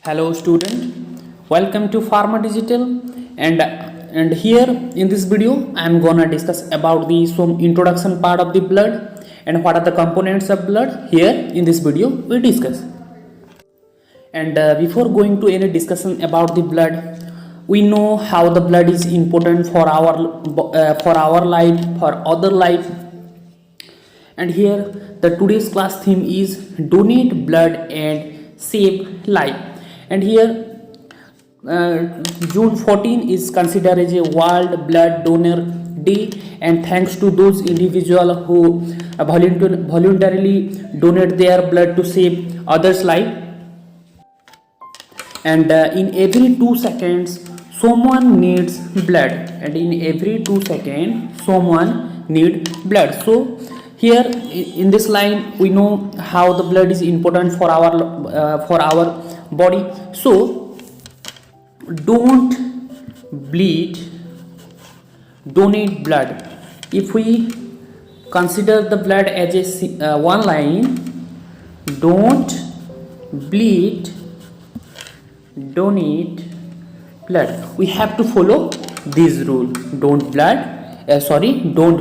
Hello student, welcome to Pharma Digital and here in this video I am gonna discuss about the some introduction part of the blood and what are the components of blood. Here in this video we discuss. And before going to any discussion about the blood, we know how the blood is important for our life, for other life. And here the today's class theme is donate blood and save life. And here June 14 is considered as a World Blood Donor Day, and thanks to those individuals who voluntarily donate their blood to save others' life. And in every 2 seconds someone needs blood, and in every 2 seconds someone needs blood. So here in this line we know how the blood is important for our body. So don't bleed, donate blood. If we consider the blood as a one line, don't bleed, donate blood, we have to follow this rule: don't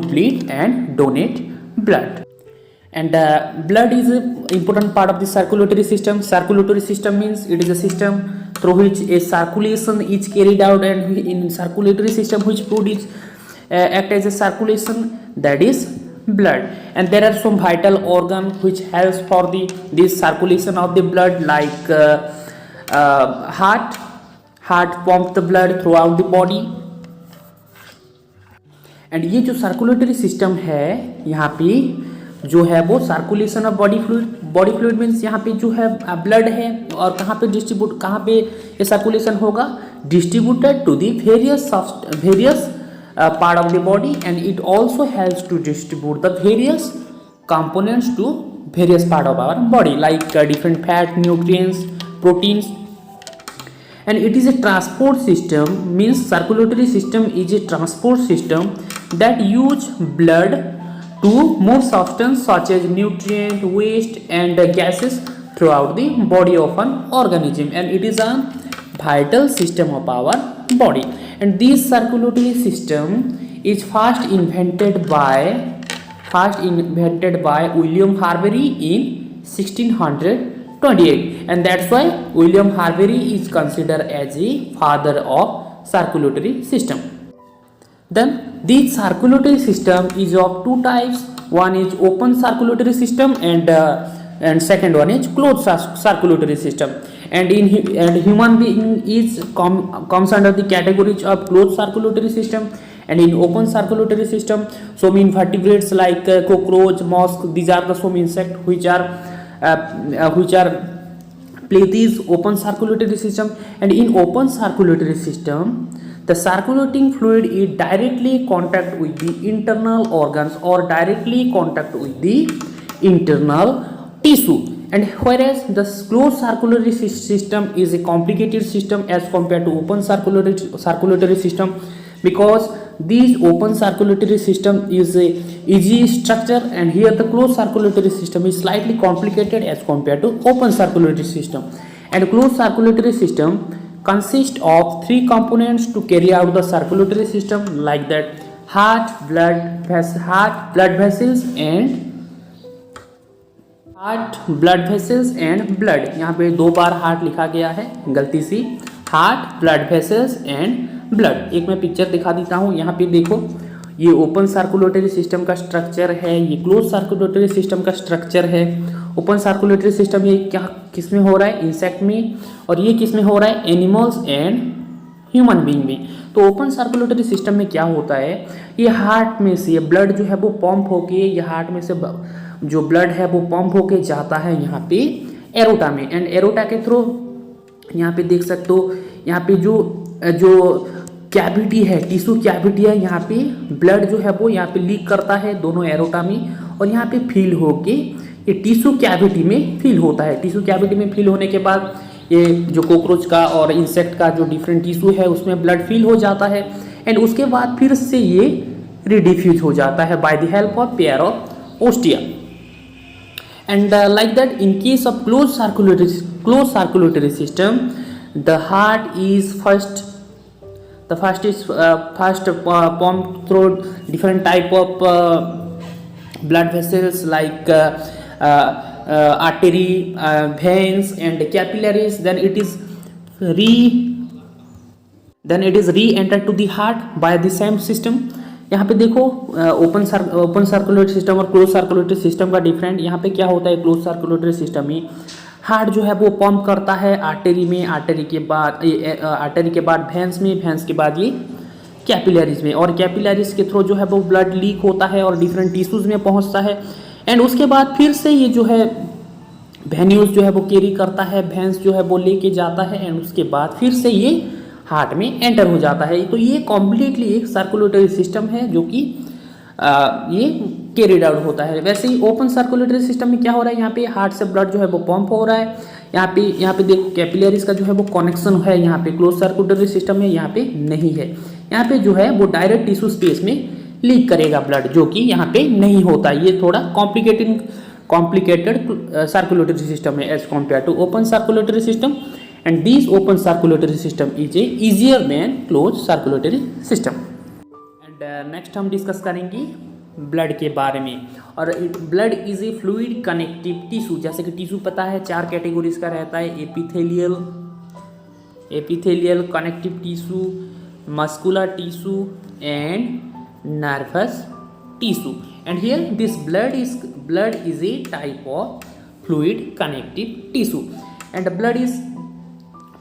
bleed and donate blood. And blood is an important part of the circulatory system. Circulatory system means it is a system through which a circulation is carried out, and in circulatory system which fluid is act as a circulation, that is blood. And there are some vital organs which helps for this circulation of the blood, like heart pump the blood throughout the body. And ये जो circulatory system है, यहाँ पे जो है वो circulation of body fluid means यहाँ पे जो है ब्लड है, और कहाँ पे ये सर्कुलेशन होगा, distributed to the various part of the body, and it also helps to distribute the various components to various part of our body, like different fat, nutrients, proteins. And it is a transport system, means circulatory system is a transport system that use blood to move substance such as nutrient, waste and gases throughout the body of an organism, and it is a vital system of our body. And this circulatory system is first invented by William Harvey in 1628, and that's why William Harvey is considered as the father of circulatory system. Then this circulatory system is of two types. One is open circulatory system, and second one is closed circulatory system. And human being comes under the categories of closed circulatory system. And in open circulatory system, some invertebrates like cockroach, mosque, these are the some insects which are play this open circulatory system. And in open circulatory system, the circulating fluid is directly contact with the internal organs or directly contact with the internal tissue. And whereas the closed circulatory system is a complicated system as compared to open circulatory system, because this open circulatory system is a easy structure, and here the closed circulatory system is slightly complicated as compared to open circulatory system. And closed circulatory system consists of three components to carry out the circulatory system, like that heart, blood vessels and blood. यहाँ पे 2 बार heart लिखा गया है, गलती सी, heart, blood vessels and blood. एक मैं picture दिखा देता हूँ. यहाँ पे देखो, ये ओपन सर्कुलेटरी सिस्टम का स्ट्रक्चर है, ये क्लोज सर्कुलेटरी सिस्टम का स्ट्रक्चर है. ओपन सर्कुलेटरी सिस्टम ये क्या किस में हो रहा है, इंसेक्ट में, और ये किस में हो रहा है, एनिमल्स एंड ह्यूमन बीइंग में. तो ओपन सर्कुलेटरी सिस्टम में क्या होता है, ये हार्ट में से ब्लड जो है वो पंप होके, ये हार्ट में से जो ब्लड है वो पंप होके जाता है यहाँ पे एरोटा में, एंड एरोटा के थ्रू यहाँ पे देख सकते हो, यहाँ पे जो कैविटी है, टिश्यू कैविटी है, यहाँ पे ब्लड जो है वो यहाँ पे लीक करता है दोनों एरोटा में, और यहाँ पे फील होके ये टिश्यू कैविटी में फील होता है. टिश्यू कैविटी में फील होने के बाद ये जो कॉकरोच का और इंसेक्ट का जो डिफरेंट टिश्यू है उसमें ब्लड फील हो जाता है, एंड उसके बाद फिर से ये रिडिफ्यूज हो जाता है by the help of pair of ostia. And like that, in case of closed closed circulatory system, the heart is first pumped through different type of blood vessels like artery, veins and capillaries. Then it is re-entered to the heart by the same system. यहाँ पे देखो open circulatory system और close circulatory system का different. यहाँ पे क्या होता है, क्लोज सर्कुलेटरी सिस्टम में हार्ट जो है वो पंप करता है आर्टरी में, आर्टरी के बाद वेंस में, वेंस के बाद ये कैपिलरीज में, और कैपिलरीज के थ्रू जो है वो ब्लड लीक होता है और डिफरेंट टिश्यूज में पहुंचता है। एंड उसके बाद फिर से ये जो है वेन्यूज जो है वो कैरी करता है, वेंस जो है वो लेके जाता है, एंड उसके बाद फिर से ये हार्ट में एंटर हो जाता है। तो ये कॉम्प्लीटली एक सर्कुलेटरी सिस्टम है जो कि ये कैरिड आउट होता है। वैसे ही ओपन सर्कुलेटरी सिस्टम में क्या हो रहा है, यहाँ पे हार्ट से ब्लड जो है वो पंप हो रहा है। यहाँ पे देखो कैपिलरीज का जो है वो कनेक्शन है, यहाँ पे क्लोज सर्कुलेटरी सिस्टम में यहाँ पे नहीं है। यहाँ पे जो है वो डायरेक्ट टिश्यू स्पेस में लीक करेगा ब्लड, जो कि यहाँ पे नहीं होता। ये थोड़ा कॉम्प्लिकेटेड सर्कुलेटरी सिस्टम है as compare to open circulatory system, and this open circulatory system is easier than closed circulatory system. And next हम डिस्कस करेंगे ब्लड के बारे में। और blood is a fluid connective tissue. जैसे कि टिश्यू पता है 4 कैटेगरीज का रहता है, epithelial, connective tissue, muscular tissue and nervous tissue. And here this blood is a type of fluid connective tissue, and blood is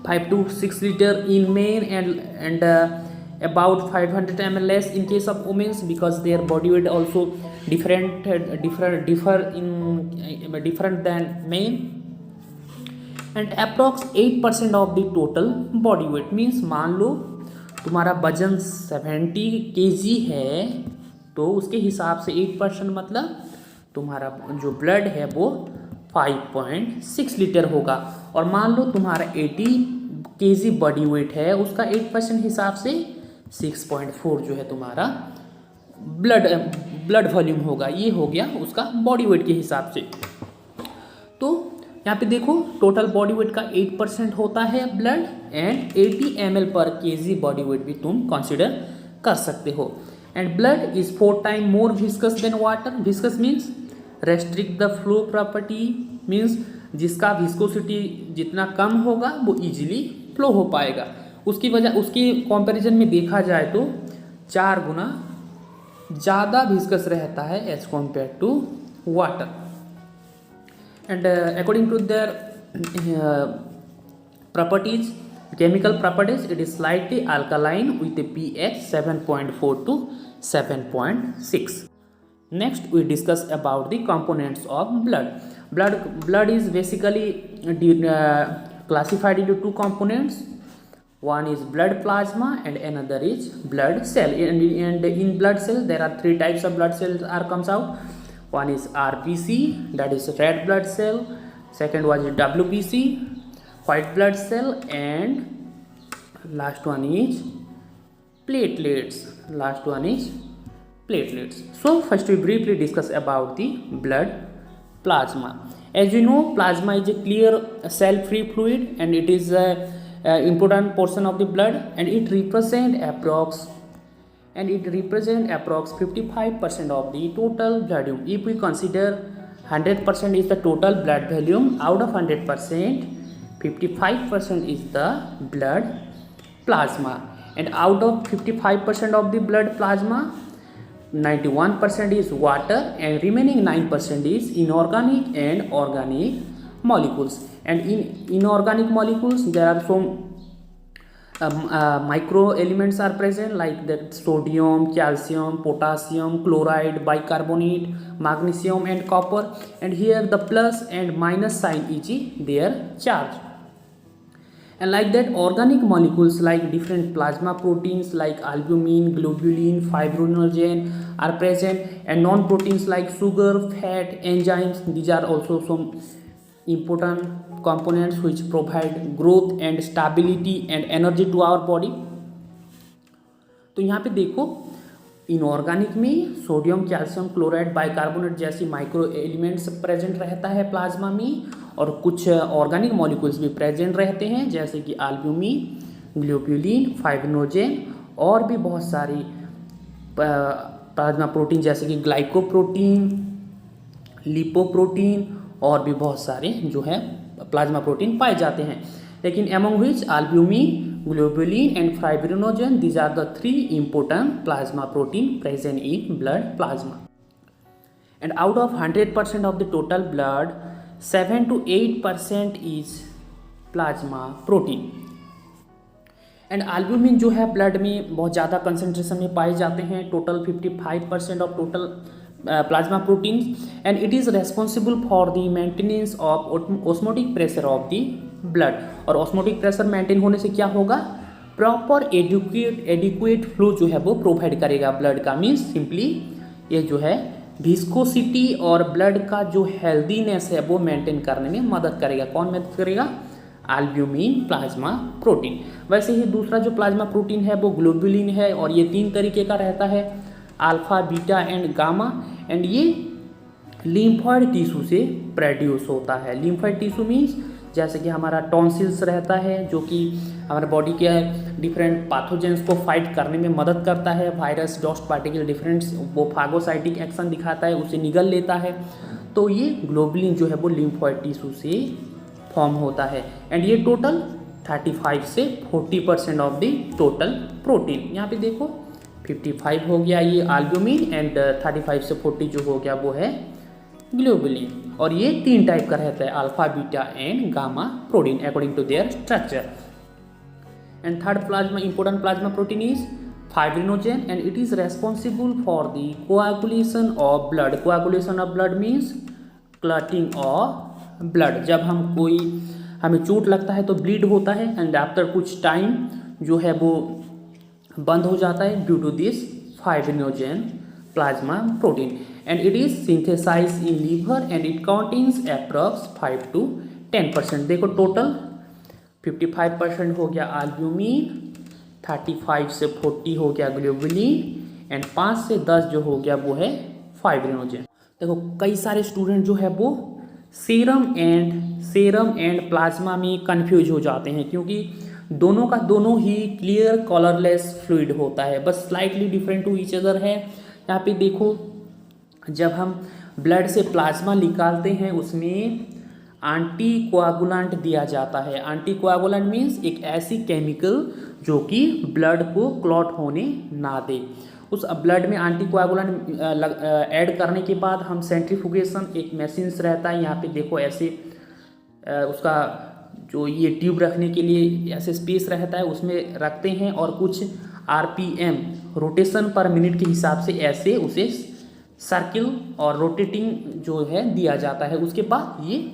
5 to 6 liter in men and about 500 ml less in case of women, because their body weight also different than men, and approx 8% of the total body weight means मान लो तुम्हारा वजन 70 kg है तो उसके हिसाब से 8% मतलब तुम्हारा जो ब्लड है वो 5.6 लीटर होगा। और मान लो तुम्हारा 80 kg बॉडी वेट है, उसका 8% हिसाब से 6.4 जो है तुम्हारा ब्लड वॉल्यूम होगा। ये हो गया उसका बॉडी वेट के हिसाब से। तो यहाँ पे देखो टोटल बॉडी वेट का 8% होता है ब्लड, एंड 80 ml पर kg बॉडी वेट भी तुम कंसिडर कर सकते हो। And blood is 4 time more viscous than water. Viscous means restrict the flow property, means जिसका विस्कोसिटी जितना कम होगा वो इजीली फ्लो हो पाएगा। उसकी कंपैरिजन में देखा जाए तो 4 गुना ज़्यादा विस्कस रहता है as compare to water. And according to their properties, chemical properties, it is slightly alkaline with a pH 7.4 to 7.6. Next we discuss about the components of blood. Blood is basically classified into 2 components. One is blood plasma and another is blood cell. And in blood cell there are 3 types of blood cells comes out. One is RBC, that is red blood cell. Second was WBC, white blood cell, and last one is platelets. So first we briefly discuss about the blood plasma. As you know, plasma is a clear cell-free fluid, and it is a important portion of the blood, and it represent approx 55% of the total blood volume. If we consider 100% is the total blood volume, out of 100%, 55% is the blood plasma, and out of 55% of the blood plasma, 91% is water, and remaining 9% is inorganic and organic molecules. And in inorganic molecules there are some micro elements are present, like the sodium, calcium, potassium, chloride, bicarbonate, magnesium and copper, and here the plus and minus sign is their charge. And like that, organic molecules like different plasma proteins like albumin, globulin, fibrinogen are present, and non-proteins like sugar, fat, enzymes, these are also some important components which provide growth and stability and energy to our body. तो यहाँ पे देखो inorganic में sodium, calcium, chloride, bicarbonate जैसी micro elements present रहता है plasma में, और कुछ ऑर्गेनिक मॉलिक्यूल्स भी प्रेजेंट रहते हैं, जैसे कि एल्ब्यूमिन, ग्लोब्यूलिन, फाइब्रिनोजेन और भी बहुत सारी प्लाज्मा प्रोटीन जैसे कि ग्लाइकोप्रोटीन, लिपोप्रोटीन और भी बहुत सारे जो है प्लाज्मा प्रोटीन पाए जाते हैं। लेकिन among which albumin, globulin and fibrinogen, these are the three important plasma protein present in blood plasma. And out of 100% of the total blood, 7 to 8% is plasma protein. And albumin जो है blood में बहुत ज़्यादा concentration में पाए जाते हैं, total 55% of total plasma protein, and it is responsible for the maintenance of osmotic pressure of the blood. और ऑस्मोटिक प्रेशर मेंटेन होने से क्या होगा, प्रॉपर एडिक्वेट फ्लो जो है वो प्रोवाइड करेगा ब्लड का। मीन्स सिंपली ये जो है विस्कोसिटी और ब्लड का जो हेल्दीनेस है वो मेंटेन करने में मदद करेगा। कौन मदद करेगा, एल्ब्यूमिन प्लाज्मा प्रोटीन। वैसे ही दूसरा जो प्लाज्मा प्रोटीन है वो ग्लोबुलिन है, और ये 3 तरीके का रहता है, alpha, beta and gamma, and ये लिम्फॉइड टिश्यू से प्रोड्यूस होता है। लिम्फॉइड टिश्यू मीन्स जैसे कि हमारा टॉन्सिल्स रहता है, जो कि हमारे बॉडी के डिफरेंट पैथोजेंस को फाइट करने में मदद करता है। वायरस, डस्ट पार्टिकल डिफरेंट वो फागोसाइटिक एक्शन दिखाता है, उसे निगल लेता है। तो ये ग्लोबुलिन जो है वो लिम्फॉइड टिश्यू से फॉर्म होता है, एंड ये टोटल 35 से 40% ऑफ द टोटल प्रोटीन। यहाँ पे देखो 55 हो गया ये एल्ब्यूमिन, एंड 35 से 40 जो हो गया वो है ग्लोबुलिन। और ये 3 टाइप का रहता है, alpha, beta and gamma protein according to their structure. And third plasma important plasma protein is fibrinogen, and it is responsible for the coagulation of blood. Coagulation of blood means clotting of blood. जब हमें चोट लगता है तो bleed होता है, and after कुछ time जो है वो बंद हो जाता है due to this fibrinogen plasma protein, and it is synthesized in liver, and it contains approx 5 to 10%। देखो टोटल 55% हो गया एल्ब्यूमिन, 35 से 40 हो गया ग्लोबुलिन, एंड 5 से 10 जो हो गया वो है फाइब्रिनोजेन। देखो कई सारे स्टूडेंट जो है वो सीरम एंड प्लाज्मा में कंफ्यूज हो जाते हैं, क्योंकि दोनों का दोनों ही क्लियर कलरलेस फ्लूइड होता है, बस slightly different to each other है। यहाँ पे देखो जब हम ब्लड से प्लाज्मा निकालते हैं उसमें एंटी कोआगुलेंट दिया जाता है। एंटी कोआगुलेंट मीन्स एक ऐसी केमिकल जो कि ब्लड को क्लॉट होने ना दे। उस ब्लड में एंटी कोआगुलेंट ऐड करने के बाद हम सेंट्रीफ्यूगेशन, एक मशीन्स रहता है, यहाँ पे देखो ऐसे उसका जो ये ट्यूब रखने के लिए ऐसे स्पेस रहता है उसमें रखते हैं, और कुछ RPM रोटेशन पर मिनट के हिसाब से ऐसे उसे सर्किल और रोटेटिंग जो है दिया जाता है। उसके बाद ये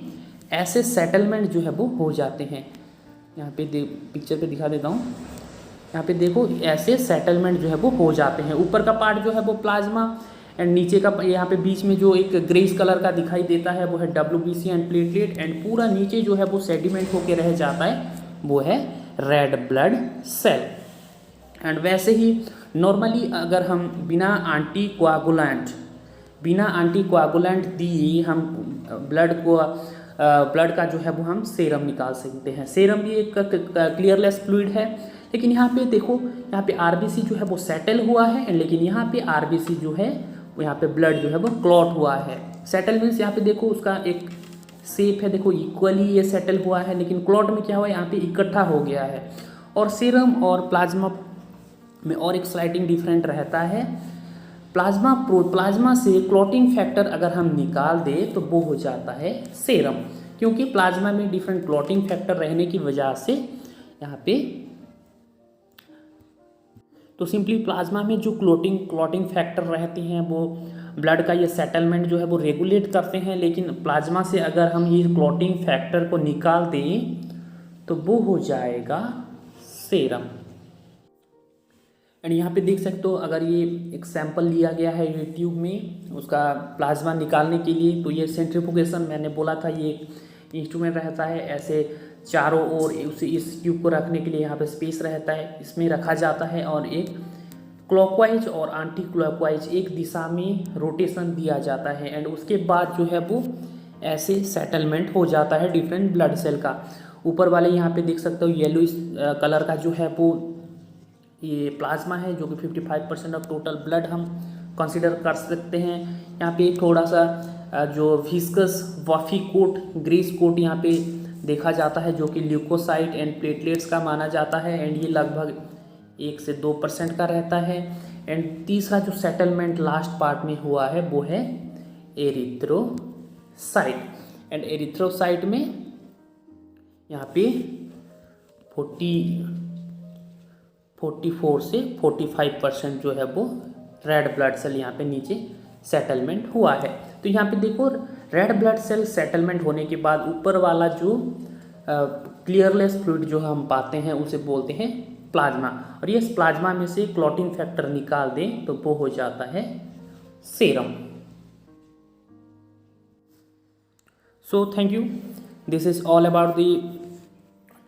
ऐसे सेटलमेंट जो है वो हो जाते हैं। यहाँ पे पिक्चर पे दिखा देता हूँ, यहाँ पे देखो ऐसे सेटलमेंट जो है वो हो जाते हैं। ऊपर का पार्ट जो है वो प्लाज्मा, एंड नीचे का यहाँ पे बीच में जो एक ग्रेस कलर का दिखाई देता है वो है WBC एंड प्लेटलेट, एंड पूरा नीचे जो है वो सेडिमेंट होके रह जाता है, वो है रेड ब्लड सेल। एंड वैसे ही नॉर्मली अगर हम बिना एंटी कोआगुलेंट दिए हम ब्लड का जो है वो हम सेरम निकाल सकते हैं। सेरम भी एक क्लियरलेस फ्लूइड है, लेकिन यहाँ पे देखो यहाँ पे RBC जो है वो सेटल हुआ है, लेकिन यहाँ पे RBC जो है यहाँ पे ब्लड जो है वो क्लॉट हुआ है। सेटल मीन्स यहाँ पे देखो उसका एक शेप है, देखो इक्वली ये सेटल हुआ है, लेकिन क्लॉट में क्या हुआ है, यहाँ पे इकट्ठा हो गया है। और सीरम और प्लाज्मा में और एक स्लाइडिंग डिफरेंट रहता है। प्लाज्मा से क्लॉटिंग फैक्टर अगर हम निकाल दें तो वो हो जाता है सीरम, क्योंकि प्लाज्मा में डिफरेंट क्लॉटिंग फैक्टर रहने की वजह से यहाँ पे तो सिंपली प्लाज्मा में जो क्लॉटिंग फैक्टर रहते हैं वो ब्लड का ये सेटलमेंट जो है वो रेगुलेट करते हैं, लेकिन प्लाज्मा से अगर हम ये क्लॉटिंग फैक्टर को निकाल दें तो वो हो जाएगा सीरम। एंड यहाँ पे देख सकते हो अगर ये एक सैंपल लिया गया है ये ट्यूब में उसका प्लाज्मा निकालने के लिए, तो ये सेंट्रीफ्यूगेशन मैंने बोला था ये इंस्ट्रूमेंट रहता है, ऐसे चारों ओर उसे इस ट्यूब को रखने के लिए यहाँ पे स्पेस रहता है, इसमें रखा जाता है, और एक क्लॉकवाइज और एंटी क्लॉकवाइज एक दिशा में रोटेशन दिया जाता है। एंड उसके बाद जो है वो ऐसे सेटलमेंट हो जाता है डिफरेंट ब्लड सेल का। ऊपर वाले यहाँ पे देख सकते हो येलो कलर का जो है वो ये प्लाज्मा है, जो कि 55% ऑफ टोटल ब्लड हम कंसिडर कर सकते हैं। यहाँ पे थोड़ा सा जो विस्कस वॉफी कोट, ग्रीस कोट यहाँ पे देखा जाता है, जो कि ल्यूकोसाइट एंड प्लेटलेट्स का माना जाता है, एंड ये लगभग 1 से 2% का रहता है। एंड तीसरा जो सेटलमेंट लास्ट पार्ट में हुआ है वो है एरिथ्रोसाइट। एंड एरिथ्रोसाइट में यहाँ पे 44 से 45% जो है वो रेड ब्लड सेल यहाँ पे नीचे सेटलमेंट हुआ है। तो यहाँ पे देखो रेड ब्लड सेल सेटलमेंट होने के बाद ऊपर वाला जो क्लियरलेस फ्लूइड जो हम पाते हैं उसे बोलते हैं प्लाज्मा, और ये प्लाज्मा में से क्लॉटिंग फैक्टर निकाल दें तो वो हो जाता है serum. So thank you, this is all about the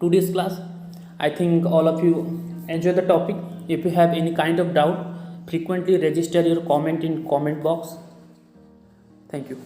today's class. I think all of you enjoy the topic. If you have any kind of doubt, frequently register your comment in comment box. Thank you.